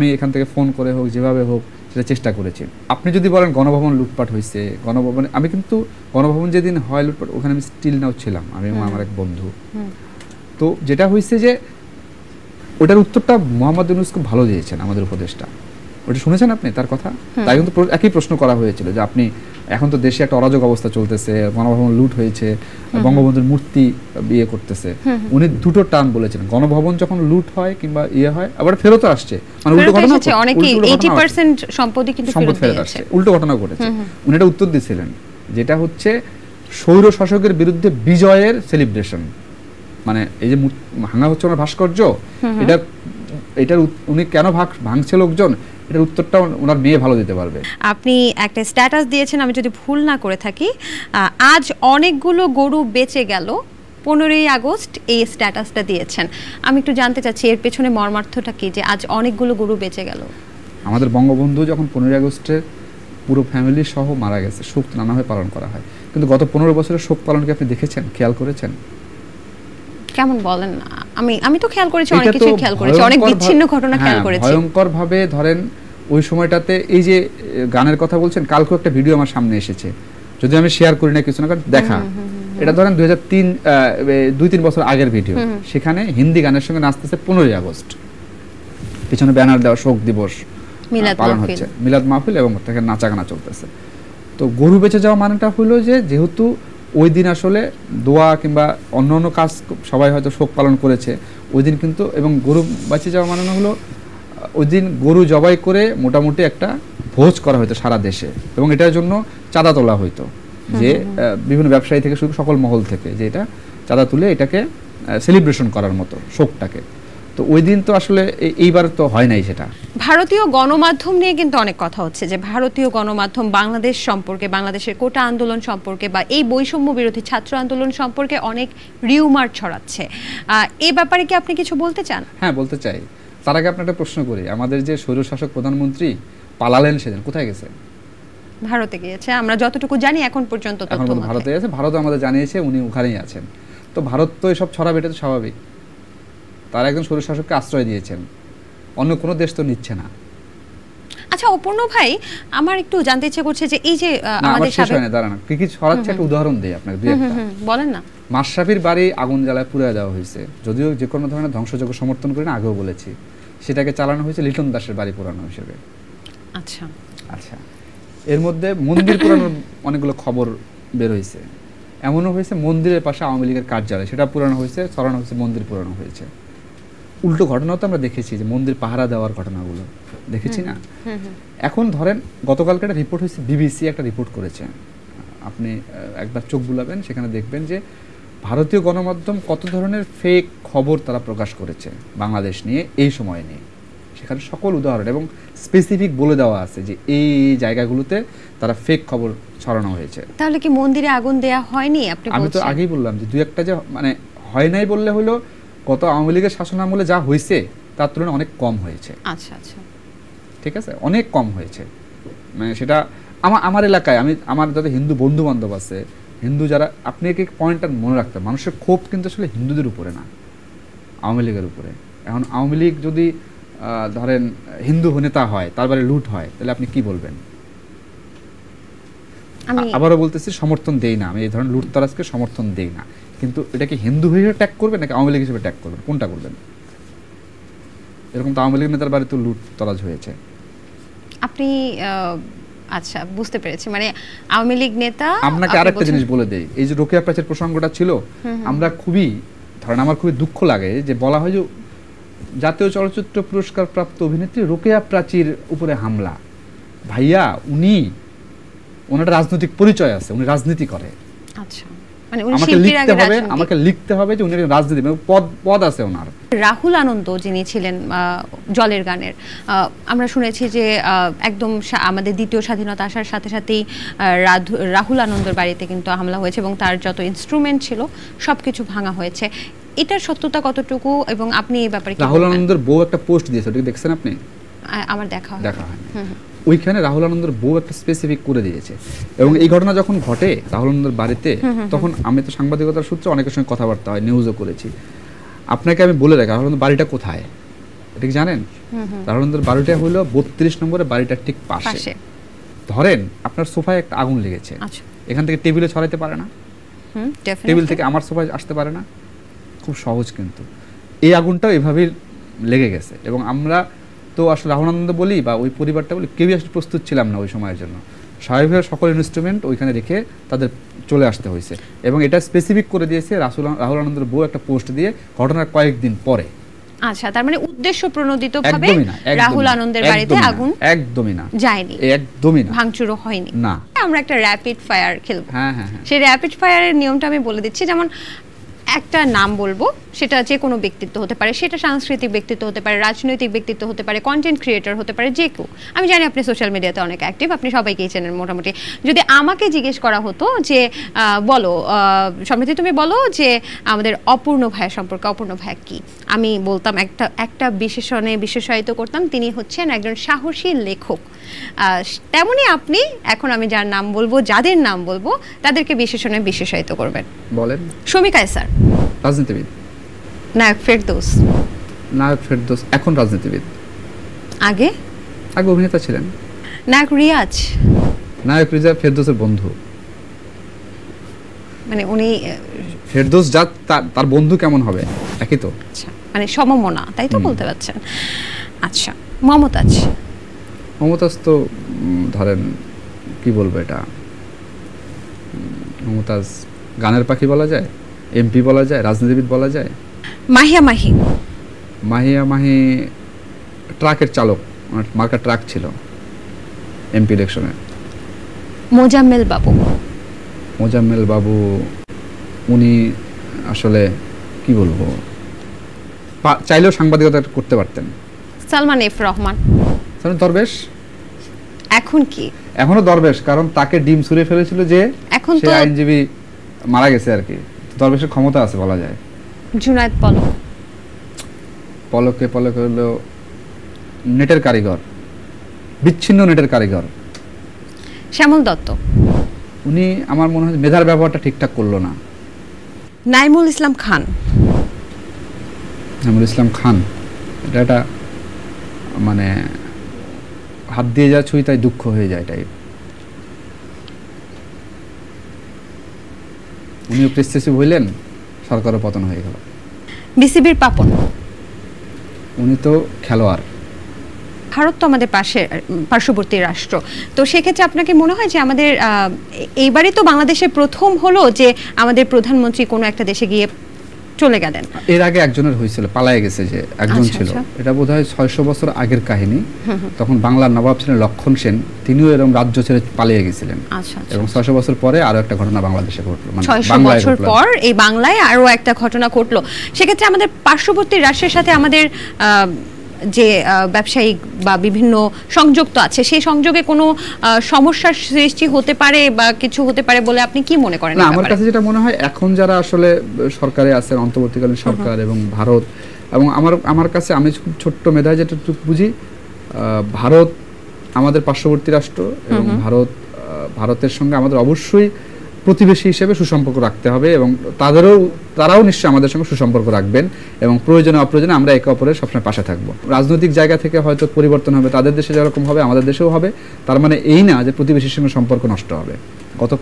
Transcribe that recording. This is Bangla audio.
আমি এখান থেকে ফোন করে হোক যেভাবে হোক সেটা চেষ্টা করেছি। আপনি যদি বলেন গণভবন লুটপাট হয়েছে, গণভবনে আমি কিন্তু গণভবন যেদিন হয় লুটপাট ওখানে আমি স্টিল নাও ছিলাম, আমি আমার এক বন্ধু। তো যেটা হয়েছে যে ওটার উত্তরটা মোহাম্মদ ইউনূস খুব ভালো দিয়েছেন, আমাদের উপদেষ্টা। ওটা শুনেছেন আপনি তার কথা? তাই কিন্তু একই প্রশ্ন করা হয়েছিল যে আপনি এখন তো দেশে একটা অরাজক অবস্থা চলতেছে, গণভবন লুট হয়েছে, বঙ্গবন্ধুর মূর্তি বিয়ে করতেছে। উনি দুটো টার্ম বলেছেন, গণভবন যখন লুট হয় কিংবা ইয়ে হয় আবার ফেরত আসছে, মানে উল্টো ঘটনা হচ্ছে, অনেকে 80% সম্পত্তি কিন্তু ফেরত আসছে, উল্টো ঘটনা ঘটেছে। উনি এটা উত্তর দিয়েছিলেন যেটা হচ্ছে স্বৈর শাসকের বিরুদ্ধে বিজয়ের সেলিব্রেশন, মানে এই যে ভাঙা হচ্ছে ওনার ভাস্কর্য, এটার উনি কেন ভাঙছে লোকজন, এটার উত্তরটা ওনার মেয়ে ভালো দিতে পারবে। আপনি একটা স্ট্যাটাস দিয়েছেন, আমি যদি ভুল না করে থাকি, আজ অনেকগুলো গরু বেঁচে গেল, 15ই আগস্ট এই স্ট্যাটাসটা দিয়েছেন। আমি একটু জানতে চাচ্ছি এর পেছনে মর্মার্থটা কি, যে আজ অনেকগুলো গরু বেঁচে গেল? আমাদের বঙ্গবন্ধু যখন 15ই আগস্টে পুরো ফ্যামিলি সহ মারা গেছে, শোক নানাভাবে পালন করা হয়, কিন্তু গত 15 বছরের শোক পালনকে আপনি দেখেছেন, খেয়াল করেছেন? কেমন বলেন না? আমি তো খেয়াল করেছি, অনেক কিছু খেয়াল করেছি, অনেক বিচ্ছিন্ন ঘটনা খেয়াল করেছি। ভয়ঙ্কর ভাবে ধরেন ওই সময়টাতে এই যে গানের কথা বলছেন, কালকে একটা ভিডিও আমার সামনে এসেছে, যদি আমি শেয়ার করি না কিছু না দেখা, এটা ধরেন 2-3 বছর আগের ভিডিও। সেখানে হিন্দি গানের সঙ্গে নাচতেছে 15ই আগস্ট, পিছনে ব্যানার দেওয়া শোক দিবস পালন হচ্ছে, মিলাদ মাহফিল, এবং তাকে নাচা গানা চলতেছে। তো গরু বেঁচে যাওয়া মানেটা হলো যে যেহেতু ওই দিন আসলে দোয়া কিংবা অন্য অন্য কাজ সবাই হয়তো শোক পালন করেছে ওই দিন কিন্তু, এবং গরু বেঁচে যাওয়া মানে হলো ওই দিন গরু জবাই করে মোটামুটি একটা ভোজ করা হতো সারা দেশে, এবং এটার জন্য চাঁদা তোলা হইতো, যে বিভিন্ন ব্যবসায়ী থেকে শুরু সকল মহল থেকে, যে এটা চাঁদা তুলে এটাকে সেলিব্রেশন করার মতো শোকটাকে। তো ওই দিন তো আসলে এইবার তো হয় নাই সেটা। ভারতীয় গণমাধ্যম নিয়ে কিন্তু অনেক কথা হচ্ছে, যে ভারতীয় গণমাধ্যম বাংলাদেশ সম্পর্কে, বাংলাদেশের কোটা আন্দোলন সম্পর্কে বা এই বৈষম্য বিরোধী ছাত্র আন্দোলন সম্পর্কে অনেক রিউমার ছড়াচ্ছে। এই ব্যাপারে কি আপনি কিছু বলতে চান? হ্যাঁ, বলতে চাই। তার আগে আপনার একটা প্রশ্ন করি, আমাদের যে স্বৈরশাসক প্রধানমন্ত্রী পালালেন সেদিন কোথায় গেছে? ভারতে গিয়েছে, আমরা যতটুকু জানি এখন পর্যন্ত তথ্য মতে ভারতে আছে। ভারত আমাদের জানিয়েছে উনি ওখানেই আছেন। তো ভারত তো এসব ছড়াবে, এটা তো স্বাভাবিক। তারা একজন স্বৈরশাসককে আশ্রয় দিয়েছেন, অন্য কোনো দেশ তো নিচ্ছে না। আচ্ছা অপূর্ণ ভাই, আমার একটু জানতে ইচ্ছে করছে যে এই যে আমাদের শেষ হয় না, দাঁড়ান কি কি ছড়াচ্ছে একটা উদাহরণ দেই আপনাকে, দুই একটা বলেন না। মাশরাফির বাড়ি আগুন জ্বালায় পুড়িয়ে দেওয়া হয়েছে, যদিও যে কোনো ধরনের ধ্বংসযজ্ঞ সমর্থন করি না, আগেও বলেছি। সেটাকে চালানো হয়েছে লিটন দাসের বাড়ি পোড়ানো হিসেবে। আচ্ছা আচ্ছা, এর মধ্যে মন্দির পোড়ানোর অনেকগুলো খবর বের হয়েছে। এমনও হয়েছে মন্দিরের পাশে আওয়ামী লীগের কার্যালয়, সেটা পুরানো হয়েছে, ছড়ানো হয়েছে, মন্দির পুরানো হয়েছে। উল্টো ঘটনাও তো আমরা দেখেছি, যে মন্দির পাহারা দেওয়ার ঘটনাগুলো দেখেছি না। এখন ধরেন গতকালকে একটা রিপোর্ট হয়েছে, বিবিসি একটা রিপোর্ট করেছে, আপনি একবার চোখ বুলাবেন, সেখানে দেখবেন যে ভারতীয় গণমাধ্যম কত ধরনের ফেক খবর তারা প্রকাশ করেছে বাংলাদেশ নিয়ে, এই সময় নিয়ে। সেখানে সকল উদাহরণ এবং স্পেসিফিক বলে দেওয়া আছে যে এই জায়গাগুলোতে তারা ফেক খবর ছড়ানো হয়েছে। তাহলে কি মন্দিরে আগুন দেয়া হয়নি? আমি তো আগেই বললাম যে দুই একটা যে মানে হয় নাই বললে হলো, গত আওয়ামী লীগের শাসনামলে যা হয়েছে তার তুলনায় অনেক কম হয়েছে। আচ্ছা আচ্ছা, ঠিক আছে, অনেক কম হয়েছে। মানে সেটা আমার এলাকায়, আমার যাদের হিন্দু বন্ধু বান্ধব আছে, হিন্দু যারা, আপনি এক পয়েন্টটা মনে রাখতে, মানুষের ক্ষোভ কিন্তু আসলে হিন্দুদের উপরে না, আওয়ামী লীগের উপরে। এখন আওয়ামী লীগ যদি ধরেন হিন্দু নেতা হয়, তারপরে লুট হয়, তাহলে আপনি কি বলবেন? আবারও বলতেছি, সমর্থন দেই না আমি এই ধরনের লুটতরাজকে, সমর্থন দেই না, কিন্তু এটাকে হিন্দু হিসেবে ট্যাগ করবেন নাকি আওয়ামী লীগ হিসেবে ট্যাগ করবেন, কোনটা করবেন? এরকম তো আওয়ামী লীগ নেতার বাড়িতে লুটতরাজ হয়েছে। আপনি আচ্ছা বুঝতে পেরেছি, মানে আওয়ামী লীগ নেতা। আপনাকে আরেকটা জিনিস বলে দেই, এই যে রোকেয়া প্রাচীর প্রসঙ্গটা ছিল, আমরা খুবই ধরেন আমার খুবই দুঃখ লাগে যে বলা হয় যে জাতীয় চলচ্চিত্র পুরস্কার প্রাপ্ত অভিনেত্রী রোকেয়া প্রাচীর উপরে হামলা। ভাইয়া, ওনার রাজনৈতিক পরিচয় আছে, উনি রাজনীতি করে। আচ্ছা, আমাকে লিখতে হবে যে উনি রাজনীতি, পদ আছে ওনার। রাহুল আনন্দ যিনি ছিলেন জলের গানের, আমরা শুনেছি যে একদম আমাদের দ্বিতীয় স্বাধীনতা আসার সাথে সাথেই রাহুল আনন্দর বাড়িতে কিন্তু হামলা হয়েছে, এবং তার যত ইনস্ট্রুমেন্ট ছিল সবকিছু ভাঙা হয়েছে। এটার সত্যতা কতটুকু, এবং আপনি এই ব্যাপারে? রাহুল আনন্দের বউ একটা পোস্ট দিয়েছে, ওটা দেখছেন আপনি? আমার দেখা হয়। ওইখানে রাহুল আনন্দের বউ একটা স্পেসিফিক করে দিয়েছে, এবং এই ঘটনা যখন ঘটে রাহুল আনন্দের বাড়িতে, তখন আমি তো সাংবাদিকতার সূত্রে অনেকের সঙ্গে কথাবার্তা হয়, নিউজও করেছি। আপনাকে আমি বলে রাখি রাহুল আনন্দের বাড়িটা কোথায়, এটা কি জানেন? রাহুল আনন্দের বাড়িটা হলো 32 নম্বরের বাড়িটার ঠিক পাশে। ধরেন আপনার সোফায় একটা আগুন লেগেছে, এখান থেকে টেবিলে ছড়াইতে পারে না, টেবিল থেকে আমার সোফায় আসতে পারে না, খুব সহজ। কিন্তু এই আগুনটাও এভাবেই লেগে গেছে এবং আমরা তো আসলে রাহুল আনন্দ বলি বা ওই পরিবারটা বলি কেউই আসলে প্রস্তুত ছিলাম না ওই সময়ের জন্য। স্বাভাবিকভাবে সকল ইনস্ট্রুমেন্ট ওইখানে রেখে তাদের চলে আসতে হয়েছে এবং এটা স্পেসিফিক করে দিয়েছে রাহুল আনন্দের বউ একটা পোস্ট দিয়ে ঘটনার কয়েকদিন পরে। আচ্ছা, তার মানে উদ্দেশ্য প্রণোদিতভাবে রাহুল আনন্দের বাড়িতে আগুন একদমই না যায়নি, একদমই না, ভাঙচুরও হয়নি না। আমরা একটা র্যাপিড ফায়ার খেলবো। হ্যাঁ, সেই র্যাপিড ফায়ারের নিয়মটা আমি বলে দিচ্ছি। যেমন একটা নাম বলবো, সেটা যে কোনো ব্যক্তিত্ব হতে পারে, সেটা সাংস্কৃতিক ব্যক্তিত্ব হতে পারে, রাজনৈতিক ব্যক্তিত্ব হতে পারে, কন্টেন্ট ক্রিয়েটর হতে পারে, যে কেউ। আমি জানি আপনি সোশ্যাল মিডিয়াতে অনেক অ্যাক্টিভ, আপনি সবাইকেই চেনেন মোটামুটি। যদি আমাকে জিজ্ঞেস করা হতো যে বলো সমৃদ্ধি তুমি বলো যে আমাদের অপূর্ণ ভাইয়া সম্পর্কে অপূর্ণ ভাইয়া কি, আমি বলতাম একটা বিশেষণে বিশেষায়িত করতাম, তিনি হচ্ছেন একজন সাহসী লেখক। তেমনি আপনি এখন আমি যার নাম বলবো, যাদের নাম বলবো, তাদেরকে বিশেষণে বিশেষায়িত করবেন। বলেন। শমী কায়সার রাজনীতিবিদ। নায়ক ফেরদৌস। নায়ক ফেরদৌস এখন রাজনীতিবিদ, আগে অভিনেতা ছিলেন। নায়ক রিয়াজ। নায়ক রিয়াজ ফেরদৌসের বন্ধু। মানে উনি ফেরদৌস যা তার বন্ধু কেমন হবে, একই তো। আচ্ছা, মানে সমমনা, তাই তো বলতে পারছেন। আচ্ছা, মমতাজ। মমতাজ তো ধরেন কি বলবো, এটা মমতাজ গানের পাখি বলা যায়, এমপি বলা যায়, রাজনীতিবিদ বলা যায়। মাহিয়া মাহি। মাহিয়া মাহি ট্রাকের চালক, মার্কা ট্রাক ছিল এমপি ইলেকশনে। মোজাম্মেল বাবু। মোজাম্মেল বাবু উনি আসলে কি বলবো, চাইলেও সাংবাদিকতা করতে পারতেন। সালমান এফ রহমান। দরবেশ। এখন কি? এখনো দরবেশ, কারণ তাকে ডিম ছুঁড়ে ফেলেছিল যে এখন তো আইনজীবী মারা গেছে আর কি, দরবেশের ক্ষমতা আছে বলা যায়। জুনায়েদ পলক। পলকে হলো নেটের কারিগর, বিচ্ছিন্ন নেটের কারিগর। শ্যামল দত্ত। উনি আমার মনে হয় মেধার ব্যবহারটা ঠিকঠাক করলো না। নাইমুল ইসলাম খান। নাইমুল ইসলাম খান এটা মানে হাত দিয়ে যা ছুঁই তাই দুঃখ হয়ে যায় টাইপ। উনিও প্রেসিডেন্সি হইলেন, সরকারও পতন হয়ে গেল। বিসিবির পাপন। উনি তো খেলোয়াড়। ভারত তো আমাদের পার্শ্ববর্তী রাষ্ট্র, তো সেক্ষেত্রে আপনাকে মনে হয় যে আমাদের এইবারই তো বাংলাদেশের প্রথম হলো যে আমাদের প্রধানমন্ত্রী কোনো একটা দেশে গিয়ে চলে গেলেন? এর আগে একজনের হয়েছিল, পালায়ে গেছে যে একজন ছিল, এটা বোধহয় 600 বছর আগের কাহিনী। তখন বাংলার নবাব ছিলেন লক্ষণ সেন, তিনিও এরকম রাজ্য ছেড়ে পালিয়ে গেছিলেন। এবং 600 বছর পরে আরো একটা ঘটনা বাংলাদেশে ঘটলো, মানে 600 বছর পর এই বাংলায় আরো একটা ঘটনা ঘটলো। সেক্ষেত্রে আমাদের পার্শ্ববর্তী রাষ্ট্রের সাথে আমাদের যে ব্যবসায়িক বা বিভিন্ন সংযোগ তো আছে, সেই সংযোগে কোনো সমস্যার সৃষ্টি হতে পারে বা কিছু হতে পারে বলে আপনি কি মনে করেন? না, আমার কাছে যেটা মনে হয় এখন যারা আসলে সরকারে আছেন, অন্তর্বর্তীকালীন সরকার এবং ভারত, এবং আমার কাছে আমি খুব ছোট্ট মেধায় যেটা বুঝি, ভারত আমাদের পার্শ্ববর্তী রাষ্ট্র এবং ভারতের সঙ্গে আমাদের অবশ্যই প্রতিবেশী হিসেবে সুসম্পর্ক রাখতে হবে এবং তারাও নিশ্চয়ই আমাদের সঙ্গে সুসম্পর্ক রাখবেন এবং প্রয়োজনে অপ্রয়োজনে আমরা একে অপরের সবসময় পাশে থাকবো। রাজনৈতিক জায়গা থেকে হয়তো পরিবর্তন হবে, তাদের দেশে যেরকম হবে আমাদের দেশেও হবে, তার মানে এই না যে প্রতিবেশীর সঙ্গে সম্পর্ক নষ্ট হবে। গত